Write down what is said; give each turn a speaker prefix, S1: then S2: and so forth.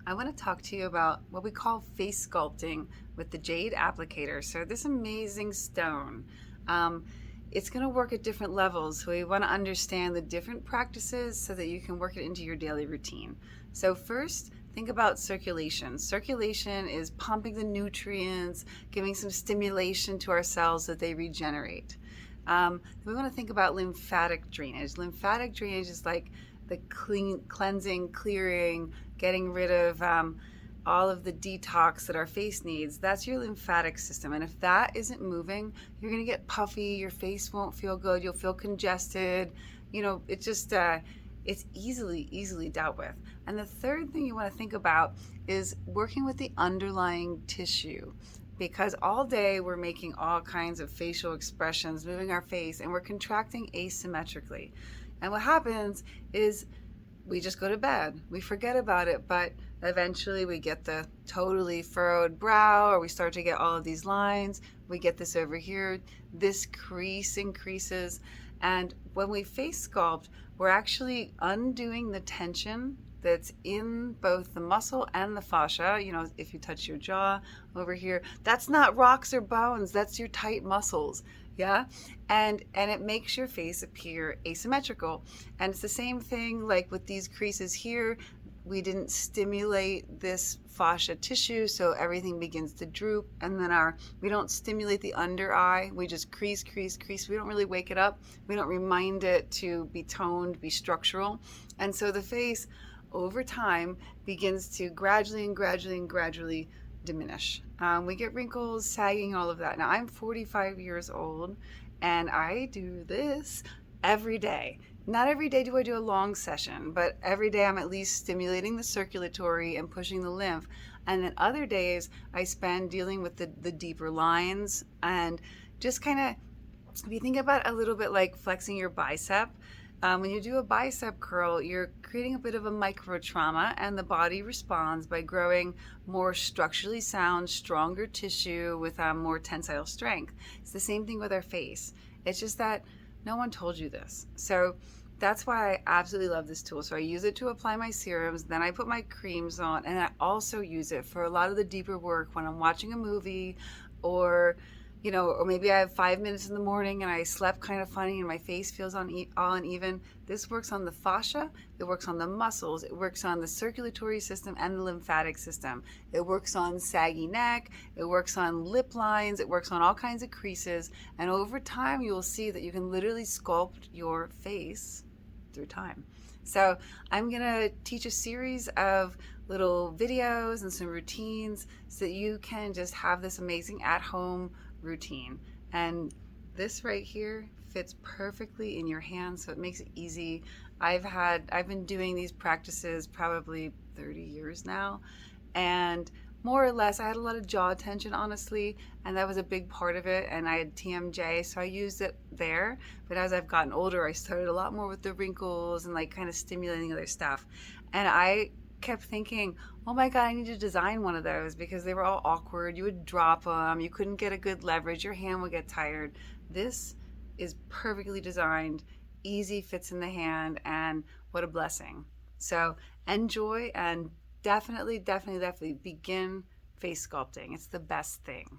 S1: I want to talk to you about what we call face sculpting with the jade applicator. So this amazing stone, um, it's going to work at different levels. So we want to understand the different practices so that you can work it into your daily routine. So first, think about circulation. Circulation is pumping the nutrients, giving some stimulation to our cells so that they regenerate. We want to think about lymphatic drainage. Lymphatic drainage is like the cleansing, clearing, getting rid of all of the detox that our face needs. That's your lymphatic system. And if that isn't moving, you're going to get puffy. Your face won't feel good. You'll feel congested. It's easily dealt with. And the third thing you want to think about is working with the underlying tissue, because all day we're making all kinds of facial expressions, moving our face, and we're contracting asymmetrically. And what happens is we just go to bed. We forget about it, but eventually we get the totally furrowed brow, or we start to get all of these lines. We get this over here. This crease increases. And when we face sculpt, we're actually undoing the tension that's in both the muscle and the fascia. If you touch your jaw over here, that's not rocks or bones, that's your tight muscles. Yeah. And it makes your face appear asymmetrical. And it's the same thing like with these creases here. We didn't stimulate this fascia tissue, so everything begins to droop. And then we don't stimulate the under eye. We just crease. We don't really wake it up. We don't remind it to be toned, be structural. And so the face over time begins to gradually diminish. We get wrinkles, sagging, all of that. Now I'm 45 years old and I do this every day. Not every day do I do a long session, but every day I'm at least stimulating the circulatory and pushing the lymph. And then other days I spend dealing with the deeper lines, and just kind of, if you think about it a little bit like flexing your bicep, when you do a bicep curl, you're creating a bit of a micro trauma, and the body responds by growing more structurally sound, stronger tissue with more tensile strength. It's the same thing with our face. It's just that no one told you this. So that's why I absolutely love this tool. So I use it to apply my serums, then I put my creams on, and I also use it for a lot of the deeper work when I'm watching a movie, or or maybe I have 5 minutes in the morning and I slept kind of funny and my face feels all uneven. This works on the fascia, it works on the muscles, it works on the circulatory system and the lymphatic system. It works on saggy neck, it works on lip lines, it works on all kinds of creases. And over time, you will see that you can literally sculpt your face through time. So I'm gonna teach a series of little videos and some routines so that you can just have this amazing at-home routine. And this right here fits perfectly in your hand, so it makes it easy. I've been doing these practices probably 30 years now, and more or less I had a lot of jaw tension, honestly, and that was a big part of it. And I had TMJ, so I used it there. But as I've gotten older, I started a lot more with the wrinkles and like kind of stimulating other stuff. And I kept thinking, oh my God, I need to design one of those, because they were all awkward. You would drop them, you couldn't get a good leverage, your hand would get tired. This is perfectly designed, easy, fits in the hand, and what a blessing. So enjoy, and definitely begin face sculpting. It's the best thing.